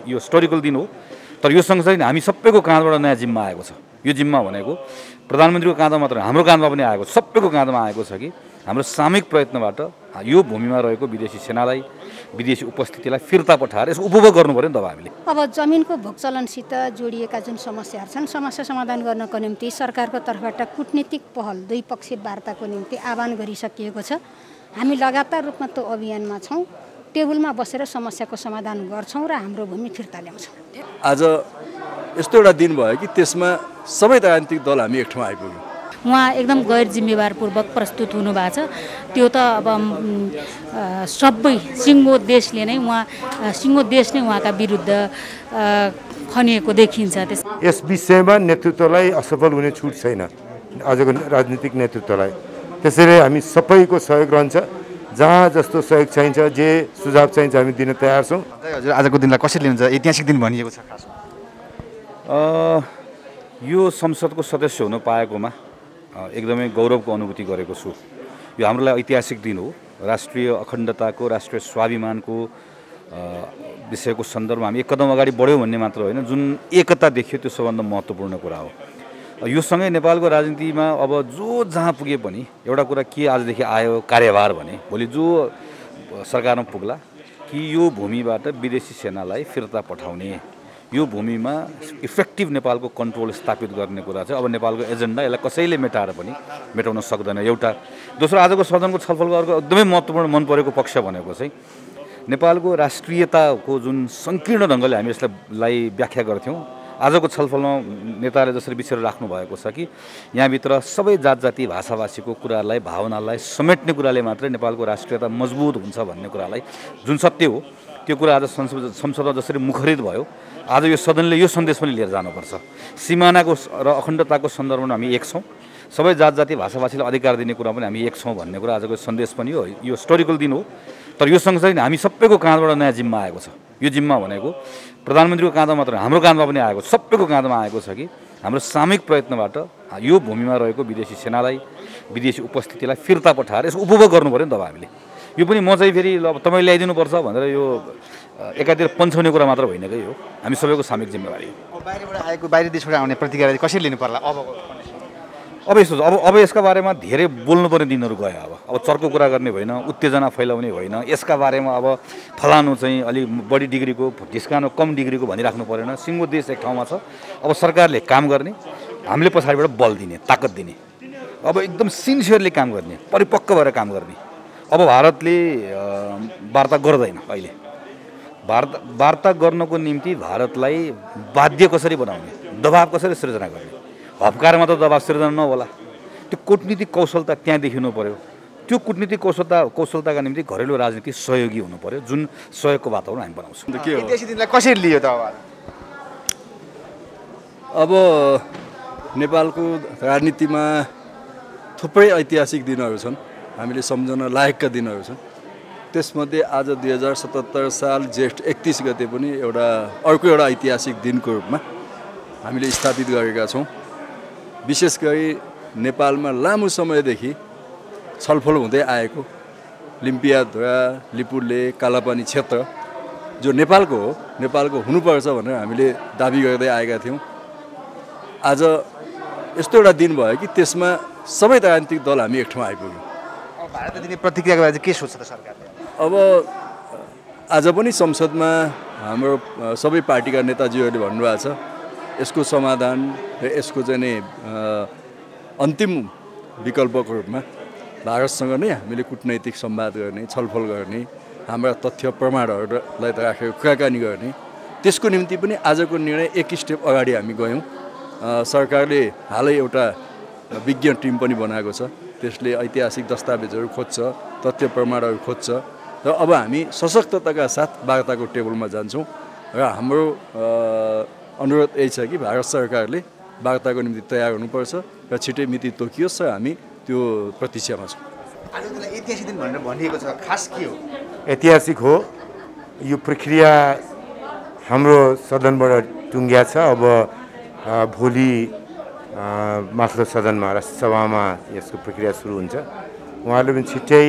यो हिस्टोरिकल दिन हो। तर यो सँगसँगै हामी सबैको काँधबाट नयाँ जिम्मा आएको छ। यो जिम्मा भनेको प्रधानमन्त्रीको काँधमा मात्र हाम्रो काँधमा पनि आएको छ, सबैको काँधमा आएको छ कि हाम्रो सामूहिक प्रयत्नबाट यो भूमिमा रहेको विदेशी सेनालाई, विदेशी उपस्थितिलाई फिर्ता पठाएर यसको उपभोग गर्नु पर्यो नि त हामीले। अब जमिनको भोगचलनसित जोडिएका जुन समस्याहरू छन्, समस्या समाधान गर्नको निम्ति सरकारको तर्फबाट कूटनीतिक पहल द्विपक्षीय वार्ताको निम्ति आह्वान गरिसकिएको छ। हामी लगातार रूपमा त्यो अभियानमा छौँ। टेबलमा बसेर समस्याको समाधान गर्छौँ र हाम्रो भूमि फिर्ता ल्याउँछौँ। आज यस्तो एउटा दिन भयो कि त्यसमा सबै राजनीतिक दल हामी एक ठाउँ आइपुग्यौँ। उहाँ एकदम गैर जिम्मेवारपूर्वक प्रस्तुत हुनुभएको छ। त्यो त अब सबै सिङ्गो देशले नै सिङ्गो देश नै उहाँका विरुद्ध खनिएको देखिन्छ। यस विषयमा नेतृत्वलाई असफल हुने छुट छैन, आजको राजनीतिक नेतृत्वलाई। त्यसैले हामी सबैको सहयोग रहन्छ। जहाँ जस्तो सहयोग चाहिन्छ, जे सुझाव चाहिन्छ हामी दिन तयार छौँ। हजुर आजको दिनलाई कसरी लिनुहुन्छ? ऐतिहासिक दिन भनिएको छ खास। यो संसदको सदस्य हुन पाएकोमा एकदमै गौरवको अनुभूति गरेको छु। यो हाम्रो लागि ऐतिहासिक दिन हो। राष्ट्रिय अखण्डताको, राष्ट्रिय स्वाभिमानको विषयको सन्दर्भमा हामी एक कदम अगाडि बढ्यौँ भन्ने मात्र होइन, जुन एकता देखियो त्यो सबभन्दा महत्त्वपूर्ण कुरा हो। यो सँगै नेपालको राजनीतिमा अब जो जहाँ पुगे पनि एउटा कुरा के आजदेखि आयो कार्यभार भने भोलि जो सरकारमा पुग्ला कि यो भूमिबाट विदेशी सेनालाई फिर्ता पठाउने, यो भूमिमा इफेक्टिभ नेपालको कन्ट्रोल स्थापित गर्ने कुरा चाहिँ अब नेपालको एजेन्डा। यसलाई कसैले मेटाएर पनि मेटाउन सक्दैन। एउटा दोस्रो, आजको सदनको छलफलको अर्को एकदमै महत्त्वपूर्ण मन परेको पक्ष भनेको चाहिँ नेपालको राष्ट्रियताको जुन सङ्कीर्ण ढङ्गले हामी यसलाई व्याख्या गर्थ्यौँ, आजको छलफलमा नेताले जसरी विषय राख्नु भएको छ कि यहाँभित्र सबै जात जाति भाषाभाषीको कुरालाई, भावनालाई समेट्ने कुराले मात्रै नेपालको राष्ट्रियता मजबुत हुन्छ भन्ने कुरालाई जुन सत्य हो त्यो कुरा आज संसदमा जसरी मुखरित भयो, आज यो सदनले यो सन्देश पनि लिएर जानुपर्छ। सिमानाको र अखण्डताको सन्दर्भमा हामी एक छौँ, सबै जात जाति भाषाभाषीलाई अधिकार दिने कुरा पनि हामी एक छौँ भन्ने कुरा आजको सन्देश पनि हो। यो हिस्टोरिकल दिन हो। तर यो सँगसँगै हामी सबैको काँधबाट नयाँ जिम्मा आएको छ। यो जिम्मा भनेको प्रधानमन्त्रीको काँधमा मात्र हाम्रो काँधमा पनि आएको छ, सबैको काँधमा आएको छ कि हाम्रो सामूहिक प्रयत्नबाट यो भूमिमा रहेको विदेशी सेनालाई, विदेशी उपस्थितिलाई फिर्ता पठाएर यसको उपभोग गर्नु पर्यो नि त अब हामीले। यो पनि म चाहिँ फेरि अब तपाईँ ल्याइदिनुपर्छ भनेर यो एकातिर पन्छाउने कुरा मात्र होइन कि, यो हामी सबैको सामूहिक जिम्मेवारी हो। बाहिरबाट आएको, बाहिर देशबाट आउने प्रतिक्रिया कसरी लिनु पर्ला अब यस्तो अब यसका बारेमा धेरै बोल्नुपर्ने दिनहरू गयो। अब चर्को कुरा गर्ने होइन, उत्तेजना फैलाउने होइन, यसका बारेमा अब फलानु चाहिँ अलिक बढी डिग्रीको, ढिस्कानो कम डिग्रीको भनिराख्नु परेन। सिङ्गो देश एक ठाउँमा छ। अब सरकारले काम गर्ने, हामीले पछाडिबाट बल दिने, ताकत दिने, अब एकदम सिन्सियरली काम गर्ने, परिपक्व भएर काम गर्ने। अब भारतले वार्ता गर्दैन अहिले। वार्ता गर्नको निम्ति भारतलाई बाध्य कसरी बनाउने, दबाब कसरी सृजना गर्ने, हप्कारमा त दबाब सृजना नहोला। त्यो कूटनीतिक कौशलता त्यहाँ देखिनु पर्यो। त्यो कूटनीतिक कौशलताका निम्ति घरेलु राजनीति सहयोगी हुनु पर्यो, जुन सहयोगको वातावरण हामी बनाउँछौँ। ऐतिहासिक दिनलाई कसरी लियो त? अब नेपालको राजनीतिमा थुप्रै ऐतिहासिक दिनहरू छन्, हामीले सम्झन लायकका दिनहरू छन्। त्यसमध्ये आज 2077 साल जेठ 31 गते पनि अर्को एउटा ऐतिहासिक दिनको रूपमा हामीले स्थापित गरेका छौँ। विशेष गरी नेपालमा लामो समयदेखि छलफल हुँदै आएको लिम्पियाधुरा, लिपुले, कालापानी क्षेत्र जो नेपालको हो, नेपालको हुनुपर्छ भनेर हामीले दाबी गर्दै आएका थियौँ। आज यस्तो एउटा दिन भयो कि त्यसमा सबै राजनीतिक दल हामी एक ठाउँ आइपुग्यौँ। भारतले दिने प्रतिक्रियाको लागि के सोच्छ त सरकारले? अब आज पनि संसदमा हाम्रो सबै पार्टीका नेताजीहरूले भन्नुभएको छ यसको समाधान र यसको चाहिँ नि अन्तिम विकल्पको रूपमा भारतसँग नै हामीले कूटनैतिक संवाद गर्ने, छलफल गर्ने, हाम्रा तथ्य प्रमाणहरूलाई राखेर कुराकानी गर्ने। त्यसको निम्ति पनि आजको निर्णय एक स्टेप अगाडि हामी गयौँ। सरकारले हालै एउटा विज्ञ टिम पनि बनाएको छ, त्यसले ऐतिहासिक दस्तावेजहरू खोज्छ, तथ्य प्रमाणहरू खोज्छ र अब हामी सशक्तताका साथ वार्ताको टेबलमा जान्छौँ र हाम्रो अनुरोध यही छ कि भारत सरकारले वार्ताको निम्ति तयार हुनुपर्छ र छिटै मिति तोकियोस् र हामी त्यो प्रतीक्षामा छौँ। आज त्यसलाई ऐतिहासिक दिन भनेर भनिएको छ, खास के हो? ऐतिहासिक हो। यो प्रक्रिया हाम्रो सदनबाट टुङ्ग्या छ। अब भोलि माथिल्लो सदनमा, राष्ट्रसभामा यसको प्रक्रिया सुरु हुन्छ। उहाँहरूले पनि छिट्टै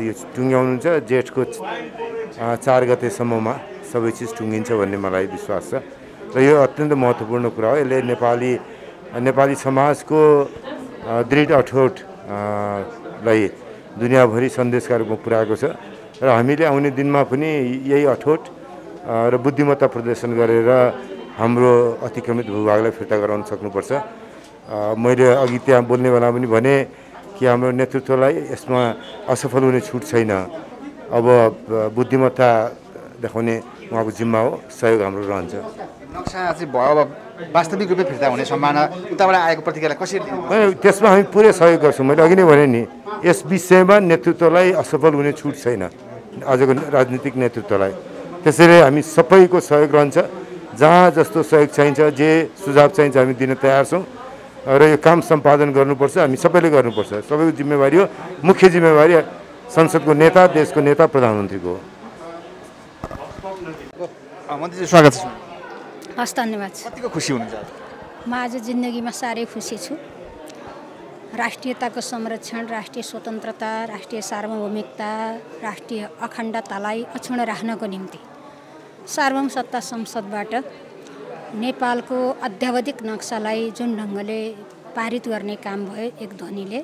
यो टुङ्ग्याउनुहुन्छ। जेठको 4 गतेसम्ममा सबै चिज टुङ्गिन्छ भन्ने मलाई विश्वास छ र यो अत्यन्त महत्त्वपूर्ण कुरा हो। यसले नेपाली समाजको दृढ अठोट लाई दुनियाँभरि सन्देशका रूपमा पुर्याएको छ र हामीले आउने दिनमा पनि यही अठोट र बुद्धिमत्ता प्रदर्शन गरेर हाम्रो अतिक्रमित भूभागलाई फिर्ता गराउन सक्नुपर्छ। मैले अघि त्यहाँ बोल्ने बेला पनि भने कि हाम्रो नेतृत्वलाई यसमा असफल हुने छुट छैन। अब बुद्धिमत्ता देखाउने उहाँको जिम्मा हो, सहयोग हाम्रो रहन्छ। नक्सा चाहिँ भयो अब वास्तविक रूपमा फिर्ता हुने सम्भावना उताबाट आएको प्रतिक्रियालाई कसरी लिनु? त्यसमा हामी पुरै सहयोग गर्छौँ। मैले अघि नै भने नि यस विषयमा नेतृत्वलाई असफल हुने छुट छैन, आजको राजनीतिक नेतृत्वलाई। त्यसैले हामी सबैको सहयोग रहन्छ। जहाँ जस्तो सहयोग चाहिन्छ, जे सुझाव चाहिन्छ हामी दिन तयार छौँ र यो काम सम्पादन गर्नुपर्छ। हामी सबैले गर्नुपर्छ। सबैको जिम्मेवारी हो। मुख्य जिम्मेवारी संसदको नेता, देशको नेता, प्रधानमन्त्रीको हो। मन्त्रीजी स्वागत छ। हस्, धन्यवाद। कतिको खुसी हुनुहुन्छ? म आज जिन्दगीमा साह्रै खुसी छु। राष्ट्रियताको संरक्षण, राष्ट्रिय स्वतन्त्रता, राष्ट्रिय सार्वभौमिकता, राष्ट्रिय अखण्डतालाई अक्षुण्ण राख्नको निम्ति सार्वभौम सत्ता संसदबाट नेपालको अध्यावधिक नक्सालाई जुन ढङ्गले पारित गर्ने काम भयो एक ध्वनिले,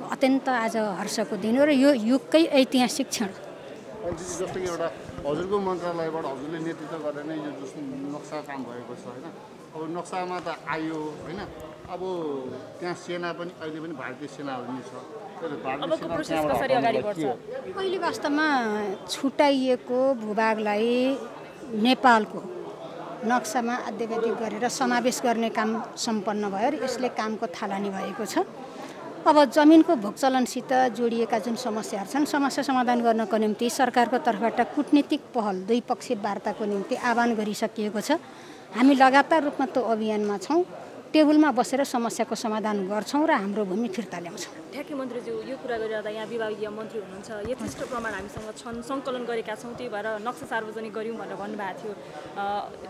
अत्यन्त आज हर्षको दिन हो र यो युगकै ऐतिहासिक क्षण। जस्तो कि एउटा हजुरको मन्त्रालयबाट हजुरले नेतृत्व गरेर नै यो जुन नक्सा काम भएको छ होइन, अब नक्सामा त आयो होइन, अब त्यहाँ सेना पनि अहिले पनि भारतीय सेनाहरू नै छ। पहिले वास्तवमा छुट्याइएको भूभागलाई नेपालको नक्सामा अध्यावधिक गरेर समावेश गर्ने काम सम्पन्न भयो र यसले कामको थालनी भएको छ। अब जमिनको भोगचलनसित जोडिएका जुन समस्याहरू छन्, समस्या समाधान गर्नको निम्ति सरकारको तर्फबाट कूटनीतिक पहल, द्विपक्षीय वार्ताको निम्ति आह्वान गरिसकिएको छ। हामी लगातार रूपमा त्यो अभियानमा छौँ। टेबलमा बसेर समस्याको समाधान गर्छौँ र हाम्रो भूमि फिर्ता ल्याउँछौँ। ठ्याक्कै मन्त्रीज्यू, यो कुरा गरिरहँदा यहाँ विभागीय मन्त्री हुनुहुन्छ, यथेष्ट प्रमाण हामीसँग छन्, सङ्कलन गरेका छौँ, त्यही भएर नक्सा सार्वजनिक गऱ्यौँ भनेर भन्नुभएको थियो।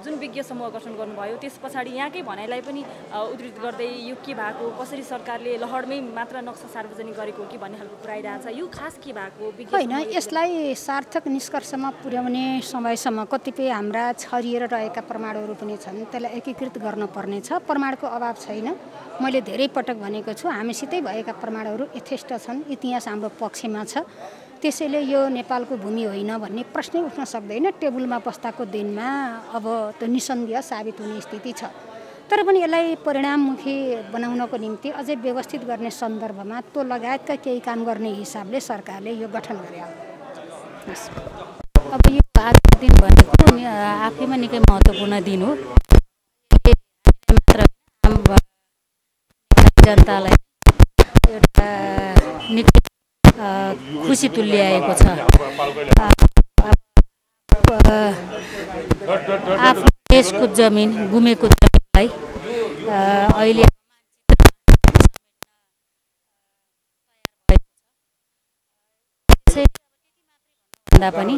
जुन विज्ञ समूह गठन गर्नुभयो त्यस पछाडि यहाँकै भनाइलाई पनि उद्धृत गर्दै यो के भएको, कसरी सरकारले लहरमै मात्र नक्सा सार्वजनिक गरेको हो कि भन्ने खालको कुरा आइरहेको छ, यो खास के भएको? होइन, यसलाई सार्थक निष्कर्षमा पुर्याउने समयसम्म कतिपय हाम्रा छरिएर रहेका प्रमाणहरू पनि छन्, त्यसलाई एकीकृत गर्नुपर्ने छ। प्रमाणको अभाव छैन। मैले धेरै पटक भनेको छु, हामीसितै भएका प्रमाणहरू यथेष्ट छन्, इतिहास हाम्रो पक्षमा छ। त्यसैले यो नेपालको भूमि होइन भन्ने प्रश्नै उठ्न सक्दैन। टेबलमा बस्दाको दिनमा अब त्यो निसन्देह साबित हुने स्थिति छ। तर पनि यसलाई परिणाममुखी बनाउनको निम्ति अझै व्यवस्थित गर्ने सन्दर्भमा त्यो लगायतका केही काम गर्ने हिसाबले सरकारले यो गठन गरे। अब यो आजको दिन भनेको आफैमा निकै महत्त्वपूर्ण दिन हो। जनतालाई एउटा निकै खुसी तुल्याएको छ। आफ्नो देशको जमिन गुमेको जमिनलाई अहिले भन्दा पनि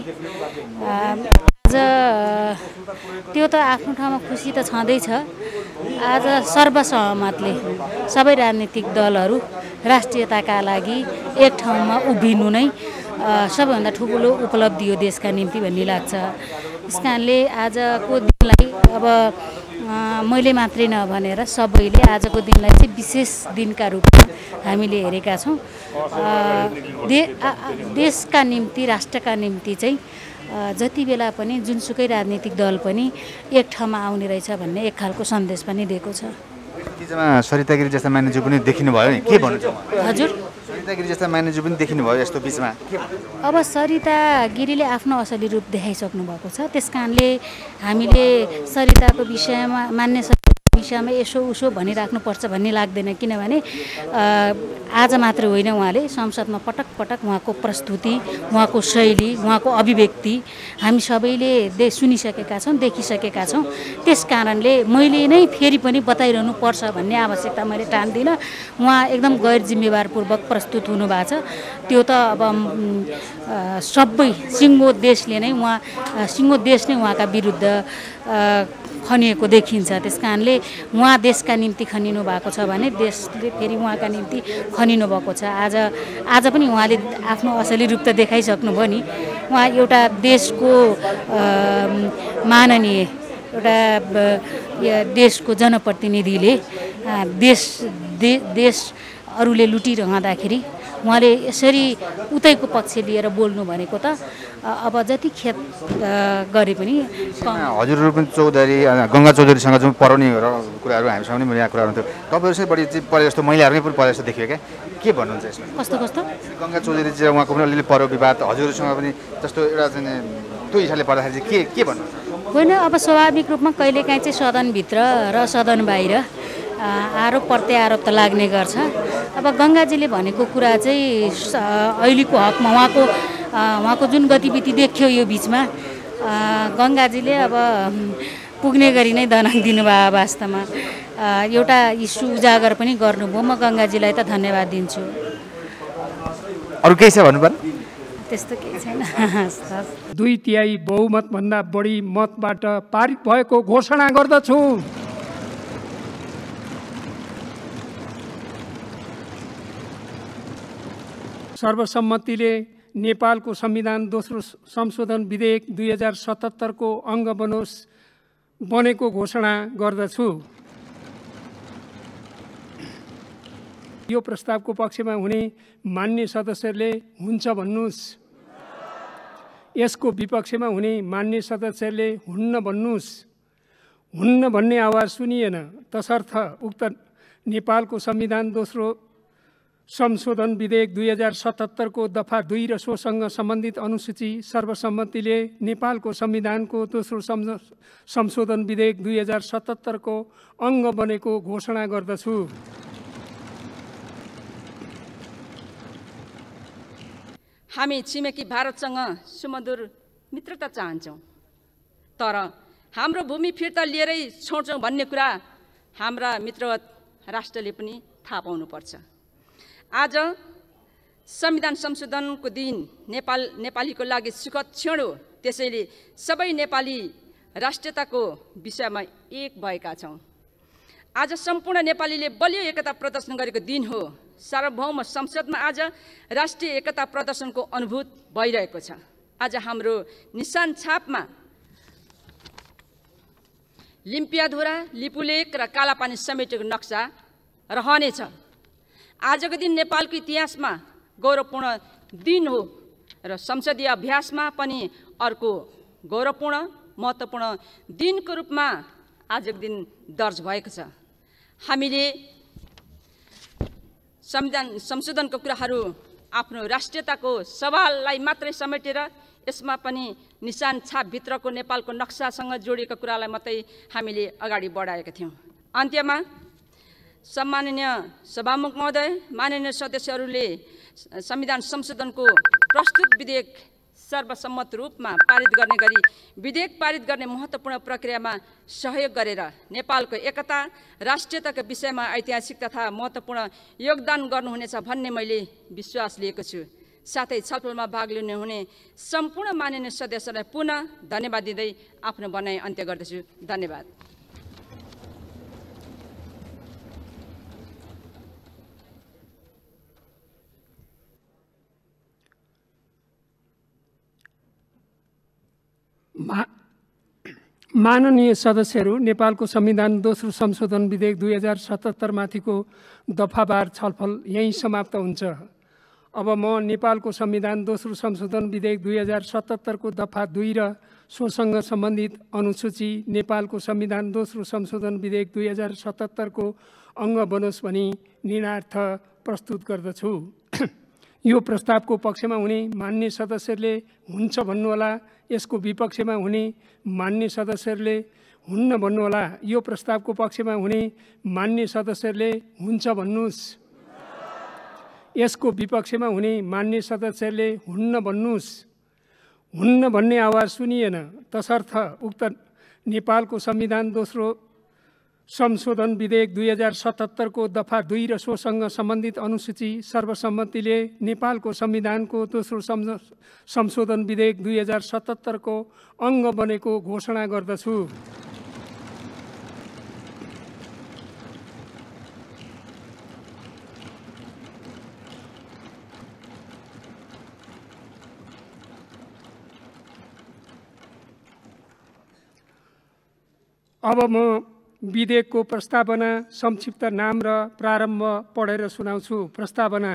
आज त्यो त आफ्नो ठाउँमा खुसी त छँदैछ। आज सर्वसहमतले सबै राजनीतिक दलहरू राष्ट्रियताका लागि एक ठाउँमा उभिनु नै सबैभन्दा ठुलो उपलब्धि हो देशका निम्ति भन्ने लाग्छ। त्यस कारणले आजको दिनलाई अब मैले मात्रै नभनेर सबैले आजको दिनलाई चाहिँ विशेष दिनका रूपमा हामीले हेरेका छौँ। देशका निम्ति, राष्ट्रका निम्ति चाहिँ जति बेला पनि जुनसुकै राजनीतिक दल पनि एक ठाउँमा आउने रहेछ भन्ने एक खालको सन्देश पनि दिएको छ। सरिता गिरी जस्ता मानिसहरू पनि देखिनु भयो नि, के भन्नुहुन्छ? हजुर, सरिता गिरी जस्ता मानिसहरू पनि देखिनु भयो यस्तो बिचमा? अब सरिता गिरीले आफ्नो असली रूप देखाइसक्नु भएको छ। त्यस कारणले हामीले सरिताको विषयमा मान्ने विषयमा यसो उसो भनिराख्नुपर्छ भन्ने लाग्दैन। किनभने आज मात्र होइन, उहाँले संसदमा पटक पटक उहाँको प्रस्तुति, उहाँको शैली, उहाँको अभिव्यक्ति हामी सबैले सुनिसकेका छौँ, देखिसकेका छौँ। त्यस कारणले मैले नै फेरि पनि बताइरहनु पर्छ भन्ने आवश्यकता मैले ठान्दिनँ। उहाँ एकदम गैर जिम्मेवारपूर्वक प्रस्तुत हुनुभएको छ। त्यो त अब सबै सिङ्गो देशले नै उहाँका विरुद्ध खनिएको देखिन्छ। त्यस कारणले उहाँ देशका निम्ति खनिनु भएको छ भने देशले फेरि उहाँका निम्ति खनिनु भएको छ। आज पनि उहाँले आफ्नो असली रूप त देखाइसक्नुभयो नि। उहाँ एउटा देशको माननीय एउटा देशको जनप्रतिनिधिले देश अरूले लुटिरहँदाखेरि उहाँले यसरी उतैको पक्ष लिएर बोल्नु भनेको त अब जति खेत गरे पनि हजुरहरू पनि चौधरी गङ्गा चौधरीसँग जुन पराउने कुराहरू हामीसँग पनि यहाँ कुराहरू थियो, तपाईँहरू चाहिँ बढी परे जस्तो महिलाहरूमै पनि परे जस्तो देखियो क्या, के भन्नुहुन्छ यसमा? कस्तो कस्तो गङ्गा चौधरी चाहिँ उहाँको पनि अलिअलि परो विवाद हजुरहरूसँग पनि जस्तो एउटा चाहिँ त्यो हिसाबले पर्दाखेरि चाहिँ के भन्नुहुन्छ? होइन, अब स्वाभाविक रूपमा कहिलेकाहीँ चाहिँ सदनभित्र र सदन बाहिर आरोप प्रत्यारोप त लाग्ने गर्छ। अब गङ्गाजीले भनेको कुरा चाहिँ अहिलेको हकमा उहाँको जुन गतिविधि देखियो यो बिचमा गङ्गाजीले अब पुग्ने गरी नै दनाङ दिनुभयो। वास्तवमा एउटा इस्यु उजागर पनि गर्नुभयो। म गङ्गाजीलाई त धन्यवाद दिन्छु। अरू केही छ भन्नुपर्ने? त्यस्तो केही छैन। 2/3 बहुमतभन्दा बढी मतबाट पारित भएको घोषणा गर्दछु। सर्वसम्मतिले नेपालको संविधान दोस्रो संशोधन विधेयक 2077 को अङ्ग बनेको घोषणा गर्दछु। यो प्रस्तावको पक्षमा हुने मान्य सदस्यहरूले हुन्छ भन्नुस्, यसको विपक्षमा हुने मान्य सदस्यहरूले हुन्न भन्नुस्। हुन्न भन्ने आवाज सुनिएन, तसर्थ उक्त नेपालको संविधान दोस्रो संशोधन विधेयक 2077 को दफा 2 र सोसँग सम्बन्धित अनुसूची सर्वसम्मतिले नेपालको संविधानको दोस्रो संशोधन विधेयक 2077 को अङ्ग बनेको घोषणा गर्दछु। हामी छिमेकी भारतसँग सुमधुर मित्रता चाहन्छौँ, तर हाम्रो भूमि फिर्ता लिएरै छोड्छौँ भन्ने कुरा हाम्रा मित्रवत राष्ट्रले पनि थाहा पाउनुपर्छ। आज संविधान संशोधनको दिन नेपालीको लागि सुखद क्षण हो। त्यसैले सबै नेपाली राष्ट्रियताको विषयमा एक भएका छौँ। आज सम्पूर्ण नेपालीले बलियो एकता प्रदर्शन गरेको दिन हो। सार्वभौम संसदमा आज राष्ट्रिय एकता प्रदर्शनको अनुभूत भइरहेको छ। आज हाम्रो निशान छापमा लिम्पियाधुरा, लिपुलेक र कालापानी समेटेको नक्सा रहनेछ। आजको दिन नेपालको इतिहासमा गौरवपूर्ण दिन हो र संसदीय अभ्यासमा पनि अर्को गौरवपूर्ण महत्त्वपूर्ण दिनको रूपमा आजको दिन दर्ज भएको छ। हामीले संविधान संशोधनको कुराहरू आफ्नो राष्ट्रियताको सवाललाई मात्रै समेटेर यसमा पनि निशान छापभित्रको नेपालको नक्सासँग जोडिएको कुरालाई मात्रै हामीले अगाडि बढाएका थियौँ। अन्त्यमा सम्माननीय सभामुख महोदय, माननीय सदस्यहरूले संविधान संशोधनको प्रस्तुत विधेयक सर्वसम्मत रूपमा पारित गर्ने गरी विधेयक पारित गर्ने महत्त्वपूर्ण प्रक्रियामा सहयोग गरेर नेपालको एकता राष्ट्रियताको विषयमा ऐतिहासिक तथा महत्त्वपूर्ण योगदान गर्नुहुनेछ भन्ने मैले विश्वास लिएको छु। साथै छलफलमा भाग लिनुहुने सम्पूर्ण माननीय सदस्यलाई पुनः धन्यवाद दिँदै आफ्नो भनाइ अन्त्य गर्दछु। धन्यवाद। माननीय सदस्यहरू, नेपालको संविधान दोस्रो संशोधन विधेयक 2077 माथिको दफावार छलफल यहीँ समाप्त हुन्छ। अब म नेपालको संविधान दोस्रो संशोधन विधेयक 2077 को दफा 2 र सोसँग सम्बन्धित अनुसूची नेपालको संविधान दोस्रो संशोधन विधेयक 2077 को अङ्ग बनोस् भनी निर्णयार्थ प्रस्तुत गर्दछु। यो प्रस्तावको पक्षमा हुने मान्य सदस्यहरूले हुन्छ भन्नुहोला, यसको विपक्षमा हुने मान्य सदस्यहरूले हुन्न भन्नुहोला। यो प्रस्तावको पक्षमा हुने मान्य सदस्यहरूले हुन्छ भन्नुस्, यसको विपक्षमा हुने मान्य सदस्यहरूले हुन्न भन्नुस्। हुन्न भन्ने आवाज सुनिएन, तसर्थ उक्त नेपालको संविधान दोस्रो संशोधन विधेयक 2077 को दफा 2 र सोसँग सम्बन्धित अनुसूची सर्वसम्मतिले नेपालको संविधानको दोस्रो संशोधन विधेयक 2077 को अङ्ग बनेको घोषणा गर्दछु। अब म विधेयकको प्रस्तावना, संक्षिप्त नाम र प्रारम्भ पढेर सुनाउँछु। प्रस्तावना: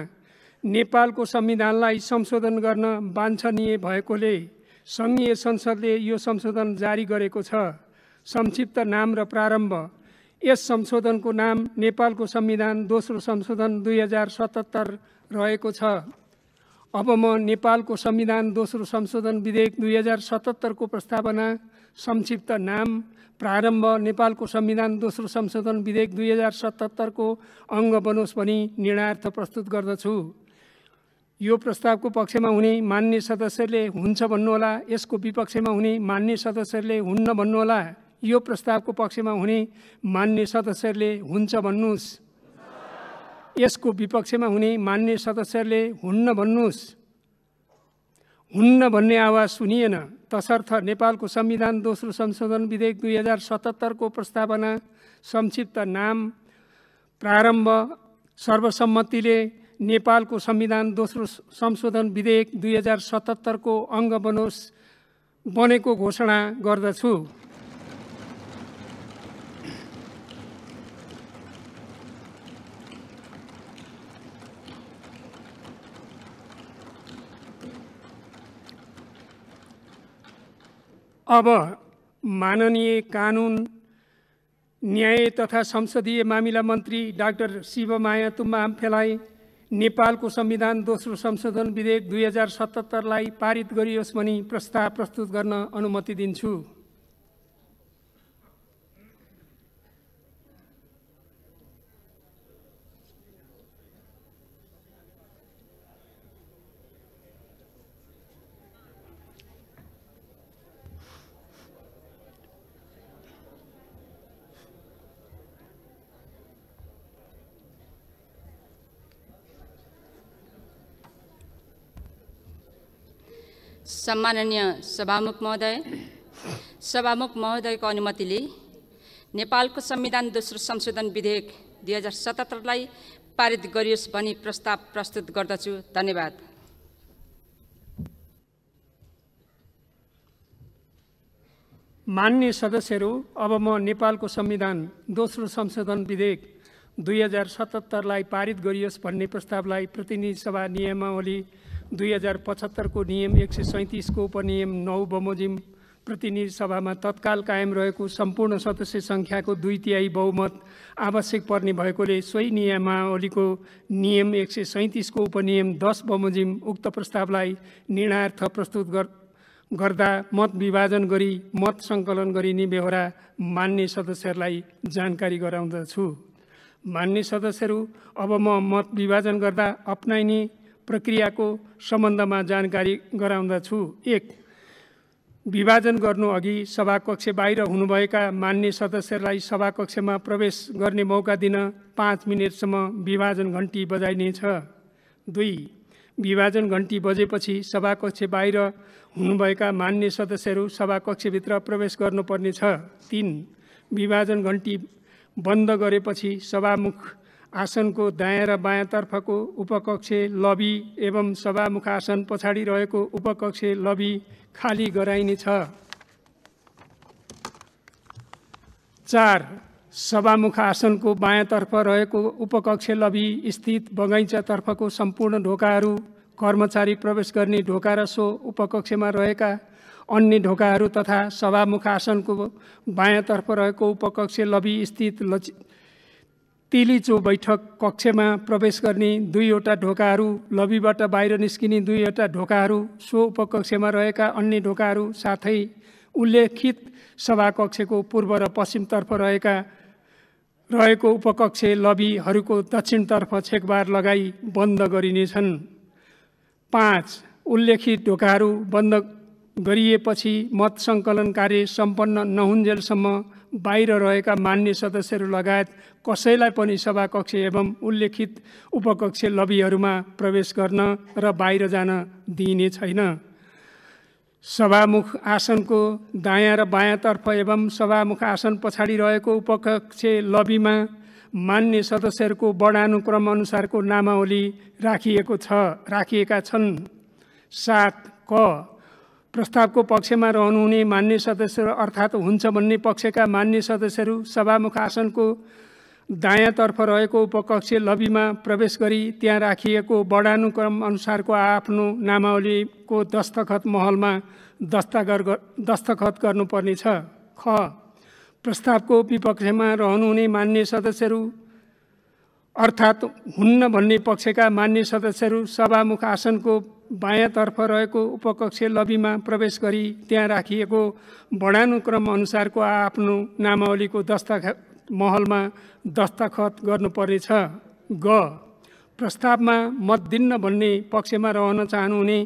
नेपालको संविधानलाई संशोधन गर्न वाञ्छनीय भएकोले सङ्घीय संसदले यो संशोधन जारी गरेको छ। संक्षिप्त नाम र प्रारम्भ: यस संशोधनको नाम नेपालको संविधान दोस्रो संशोधन 2077 रहेको छ। अब म नेपालको संविधान दोस्रो संशोधन विधेयक 2077 को प्रस्तावना, संक्षिप्त नाम, प्रारम्भ, नेपालको संविधान दोस्रो संशोधन विधेयक 2077 को अङ्ग बनोस् भनी निर्णयार्थ प्रस्तुत गर्दछु। यो प्रस्तावको पक्षमा हुने मान्य सदस्यले हुन्छ भन्नुहोला, यसको विपक्षमा हुने मान्य सदस्यले हुन्न भन्नुहोला। यो प्रस्तावको पक्षमा हुने मान्य सदस्यले हुन्छ भन्नुहोस्। यसको विपक्षमा हुने मान्य सदस्यले हुन्न भन्नुहोस्। हुन्न भन्ने आवाज सुनिएन। तसर्थ नेपालको संविधान दोस्रो संशोधन विधेयक 2077 को प्रस्तावना, संक्षिप्त नाम, प्रारम्भ सर्वसम्मतिले नेपालको संविधान दोस्रो संशोधन विधेयक 2077 को अङ्ग बनोस् बनेको घोषणा गर्दछु। अब माननीय कानुन, न्याय तथा संसदीय मामिला मन्त्री डाक्टर शिवमाया तुम्बा आम्फेलाई नेपालको संविधान दोस्रो संशोधन विधेयक 2077 लाई पारित गरियोस् भनी प्रस्ताव प्रस्तुत गर्न अनुमति दिन्छु। सम्माननीय सभामुख महोदय, सभामुख महोदयको अनुमतिले नेपालको संविधान दोस्रो संशोधन विधेयक 2077 लाई पारित गरियोस् भनी प्रस्ताव प्रस्तुत गर्दछु। धन्यवाद। मान्य सदस्यहरू, अब म नेपालको संविधान दोस्रो संशोधन विधेयक 2077 लाई पारित गरियोस् भन्ने प्रस्तावलाई प्रतिनिधि सभा नियमावली 2075 को नियम 137 को उपनियम 9 बमोजिम प्रतिनिधि सभामा तत्काल कायम रहेको सम्पूर्ण सदस्य संख्याको 2/3 बहुमत आवश्यक पर्ने भएकोले सोही नियमावलीको नियम 137 को उपनियम 10 बमोजिम उक्त प्रस्तावलाई निर्णयार्थ प्रस्तुत गर्दा मत विभाजन गरी मत सङ्कलन गरिने बेहोरा मान्य सदस्यहरूलाई जानकारी गराउँदछु। मान्य सदस्यहरू, अब म मत विभाजन गर्दा अपनाइने प्रक्रियाको सम्बन्धमा जानकारी गराउँदछु। 1. विभाजन गर्नु अघि सभाकक्ष बाहिर हुनुभएका मान्य सदस्यहरूलाई सभाकक्षमा प्रवेश गर्ने मौका दिन 5 मिनेटसम्म विभाजन घण्टी बजाइनेछ। 2. विभाजन घण्टी बजेपछि सभाकक्ष बाहिर हुनुभएका मान्य सदस्यहरू सभाकक्षभित्र प्रवेश गर्नुपर्नेछ। 3. विभाजन घण्टी बन्द गरेपछि सभामुख आसनको दायाँ र बायाँतर्फको उपकक्ष लबी एवं सभामुख आसन पछाडि रहेको उपकक्ष लबी खाली गराइनेछ। 4. सभामुख आसनको बायाँतर्फ रहेको उपकक्ष लबी स्थित बगैँचातर्फको सम्पूर्ण ढोकाहरू, कर्मचारी प्रवेश गर्ने ढोका र सो उपकक्षमा रहेका अन्य ढोकाहरू तथा सभामुख आसनको बायाँतर्फ रहेको उपकक्ष लबी स्थित तिलिचो बैठक कक्षमा प्रवेश गर्ने 2वटा ढोकाहरू, लबीबाट बाहिर निस्किने 2वटा ढोकाहरू, सो उपकक्षमा रहेका अन्य ढोकाहरू साथै उल्लेखित सभाकक्षको पूर्व र पश्चिमतर्फ रहेको उपकक्ष लबीहरूको दक्षिणतर्फ छेकबार लगाई बन्द गरिनेछन्। 5. उल्लेखित ढोकाहरू बन्द गरिएपछि मत सङ्कलन कार्य सम्पन्न नहुन्जेलसम्म बाहिर रहेका मान्य सदस्यहरू लगायत कसैलाई पनि सभाकक्ष एवं उल्लेखित उपकक्ष लबीहरूमा प्रवेश गर्न र बाहिर जान दिइने छैन। सभामुख आसनको दायाँ र बायाँतर्फ एवं सभामुख आसन पछाडि रहेको उपकक्ष लबीमा मान्य सदस्यहरूको वर्णानुक्रम अनुसारको नामावली राखिएका छन्। 7. क. प्रस्तावको पक्षमा रहनुहुने मान्य सदस्यहरू अर्थात् हुन्छ भन्ने पक्षका मान्य सदस्यहरू सभामुख आसनको दायाँतर्फ रहेको उपकक्ष लबीमा प्रवेश गरी त्यहाँ राखिएको वर्णानुक्रम अनुसारको आफ्नो नामावलीको दस्तखत महलमा दस्तखत गर्नुपर्नेछ। ख प्रस्तावको विपक्षमा रहनुहुने मान्य सदस्यहरू अर्थात् हुन्न भन्ने पक्षका मान्य सदस्यहरू सभामुख आसनको बायाँतर्फ रहेको उपकक्ष लबीमा प्रवेश गरी त्यहाँ राखिएको वर्णानुक्रम अनुसारको आफ्नो नामावलीको दस्तखत महलमा दस्तखत गर्नुपर्नेछ। ग प्रस्तावमा मत दिन्न भन्ने पक्षमा रहन चाहनुहुने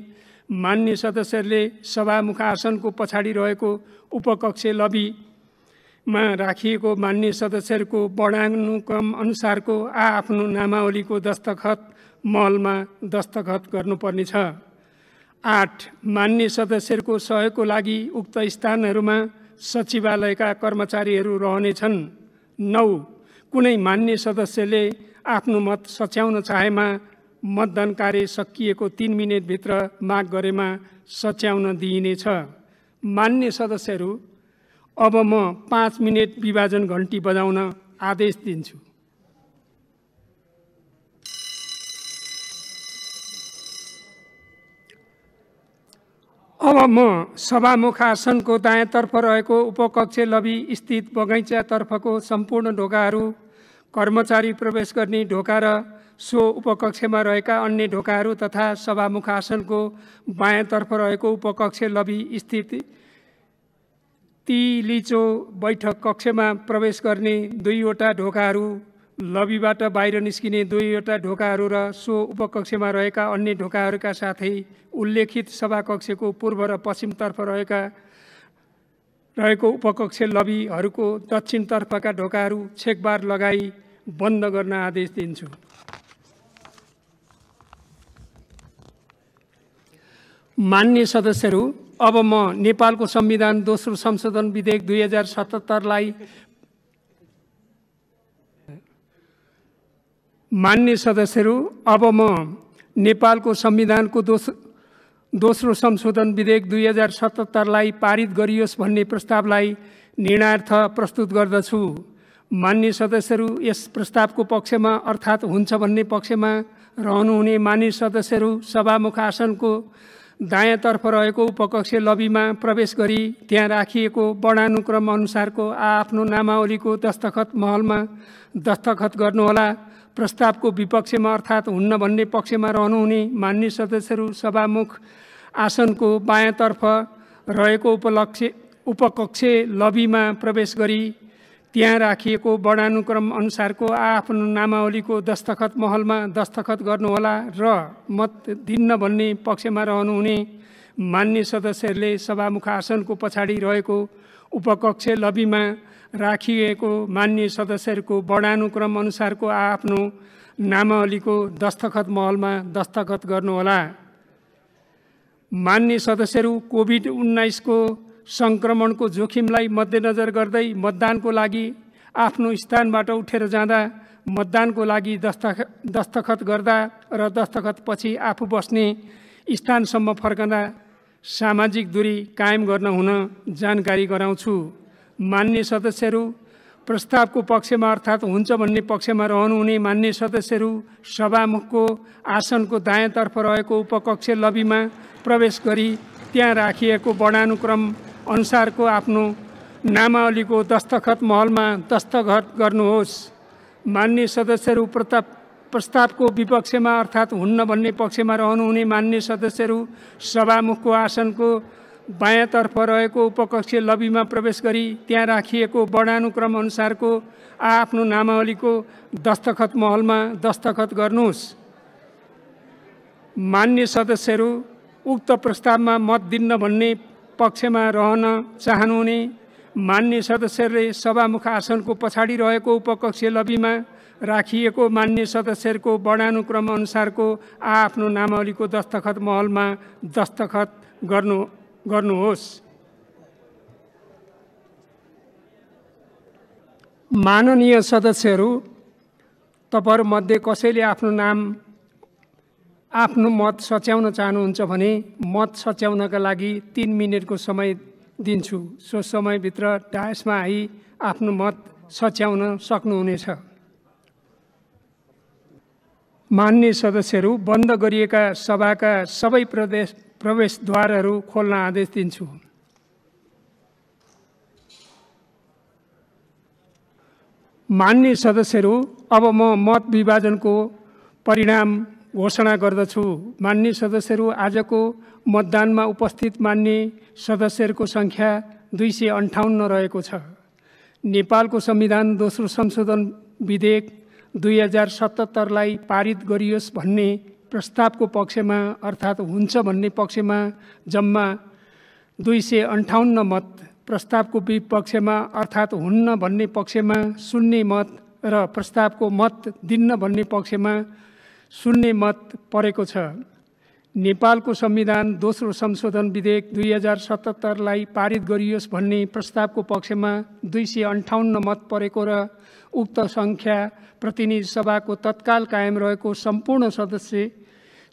मान्य सदस्यहरूले सभामुख आसनको पछाडि रहेको उपकक्ष लबीमा राखिएको मान्य सदस्यहरूको वर्णानुक्रम अनुसारको आफ्नो नामावलीको दस्तखत महलमा दस्तखत गर्नुपर्नेछ। 8 मान्य सदस्यहरूको सहयोगको लागि उक्त स्थानहरूमा सचिवालयका कर्मचारीहरू रहनेछन्। 9 कुनै मान्य सदस्यले आफ्नो मत सच्याउन चाहेमा मतदान कार्य सकिएको 3 मिनेटभित्र माग गरेमा सच्याउन दिइनेछ। मान्य सदस्यहरू, अब म 5 मिनेट विभाजन घन्टी बजाउन आदेश दिन्छु। अब म सभामुख आसनको दायाँतर्फ रहेको उपकक्ष लबी स्थित बगैँचातर्फको सम्पूर्ण ढोकाहरू, कर्मचारी प्रवेश गर्ने ढोका र सो उपकक्षमा रहेका अन्य ढोकाहरू तथा सभामुख आसनको बायाँतर्फ रहेको उपकक्ष लबी स्थित तिलिचो बैठक कक्षमा प्रवेश गर्ने 2वटा ढोकाहरू, लबीबाट बाहिर निस्किने 2वटा ढोकाहरू र सो उपकक्षमा रहेका अन्य ढोकाहरूका साथै उल्लेखित सभाकक्षको पूर्व र पश्चिमतर्फ रहेको उपकक्ष लबीहरूको दक्षिणतर्फका ढोकाहरू छेकबार लगाई बन्द गर्न आदेश दिन्छु। मान्य सदस्यहरू, अब म नेपालको संविधान दोस्रो संशोधन विधेयक 2077लाई मान्य सदस्यहरू, अब म नेपालको संविधानको दोस्रो संशोधन विधेयक 2077लाई पारित गरियोस् भन्ने प्रस्तावलाई निर्णयार्थ प्रस्तुत गर्दछु। मान्य सदस्यहरू, यस प्रस्तावको पक्षमा अर्थात् हुन्छ भन्ने पक्षमा रहनुहुने मान्य सदस्यहरू सभामुख आसनको दायाँतर्फ रहेको उपकक्ष लबीमा प्रवेश गरी त्यहाँ राखिएको वर्णानुक्रम अनुसारको आफ्नो नामावलीको दस्तखत महलमा दस्तखत गर्नुहोला। प्रस्तावको विपक्षमा अर्थात् हुन्न भन्ने पक्षमा रहनुहुने मान्य सदस्यहरू सभामुख आसनको बायाँतर्फ रहेको उपकक्ष लबीमा प्रवेश गरी त्यहाँ राखिएको वर्णानुक्रम अनुसारको आफ्नो नामावलीको दस्तखत महलमा दस्तखत गर्नुहोला र मत दिन्न भन्ने पक्षमा रहनुहुने मान्य सदस्यहरूले सभामुख आसनको पछाडि रहेको उपकक्ष लबीमा राखिएको मान्य सदस्यहरूको वर्णानुक्रम अनुसारको आफ्नो नामावलीको दस्तखत महलमा दस्तखत गर्नुहोला। मान्य सदस्यहरू, कोभिड-19 को संक्रमणको जोखिमलाई मध्यनजर गर्दै मतदानको लागि आफ्नो स्थानबाट उठेर जाँदा, मतदानको लागि दस्तखत गर्दा र दस्तखतपछि आफू बस्ने स्थानसम्म फर्कँदा सामाजिक दूरी कायम गर्न हुन जानकारी गराउँछु। मान्य सदस्यहरू, प्रस्तावको पक्षमा अर्थात् हुन्छ भन्ने पक्षमा रहनुहुने मान्य सदस्यहरू सभामुखको आसनको दायाँतर्फ रहेको उपकक्ष लबीमा प्रवेश गरी त्यहाँ राखिएको वर्णानुक्रम अनुसारको आफ्नो नामावलीको दस्तखत महलमा दस्तखत गर्नुहोस्। मान्य सदस्यहरू, प्रस्तावको विपक्षमा अर्थात् हुन्न भन्ने पक्षमा रहनुहुने मान्य सदस्यहरू सभामुखको आसनको बायाँतर्फ रहेको उपकक्ष लबीमा प्रवेश गरी त्यहाँ राखिएको वर्णानुक्रम अनुसारको आफ्नो नामावलीको दस्तखत महलमा दस्तखत गर्नुहोस्। मान्य सदस्यहरू, उक्त प्रस्तावमा मत दिन्न भन्ने पक्षमा रहन चाहनुहुने मान्य सदस्यहरूले सभामुख आसनको पछाडि रहेको उपकक्ष लबीमा राखिएको मान्य सदस्यहरूको वर्णानुक्रम अनुसारको आफ्नो नामावलीको दस्तखत महलमा दस्तखत गर्नुहोस्। माननीय सदस्यहरू, तपाईहरुमध्ये कसैले आफ्नो नाम आफ्नो मत सच्याउन चाहनुहुन्छ भने मत सच्याउनका लागि 3 मिनेटको समय दिन्छु। सो समयभित्र डायसमा आई आफ्नो मत सच्याउन सक्नुहुनेछ। मान्य सदस्यहरू, बन्द गरिएका सभाका सबै प्रवेशद्वारहरू खोल्न आदेश दिन्छु। मान्य सदस्यहरू, अब म मत विभाजनको परिणाम घोषणा गर्दछु। मान्य सदस्यहरू, आजको मतदानमा उपस्थित मान्य सदस्यहरूको सङ्ख्या 258 रहेको छ। नेपालको संविधान दोस्रो संशोधन विधेयक 2077 पारित गरियोस् भन्ने प्रस्तावको पक्षमा अर्थात् हुन्छ भन्ने पक्षमा जम्मा 258 मत, प्रस्तावको विपक्षमा अर्थात् हुन्न भन्ने पक्षमा 0 मत र प्रस्तावको मत दिन्न भन्ने पक्षमा 0 मत परेको छ। नेपालको संविधान दोस्रो संशोधन विधेयक 2077 पारित गरियोस् भन्ने प्रस्तावको पक्षमा 258 मत परेको र उक्त सङ्ख्या प्रतिनिधि सभाको तत्काल कायम रहेको सम्पूर्ण सदस्य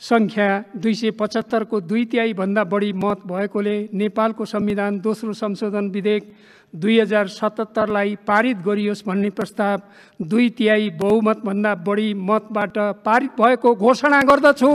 सङ्ख्या 275 को 2/3 भन्दा बढी मत भएकोले नेपालको संविधान दोस्रो संशोधन विधेयक 2077 पारित गरियोस् भन्ने प्रस्ताव 2/3 बहुमत भन्दा बढी मतबाट पारित भएको घोषणा गर्दछु।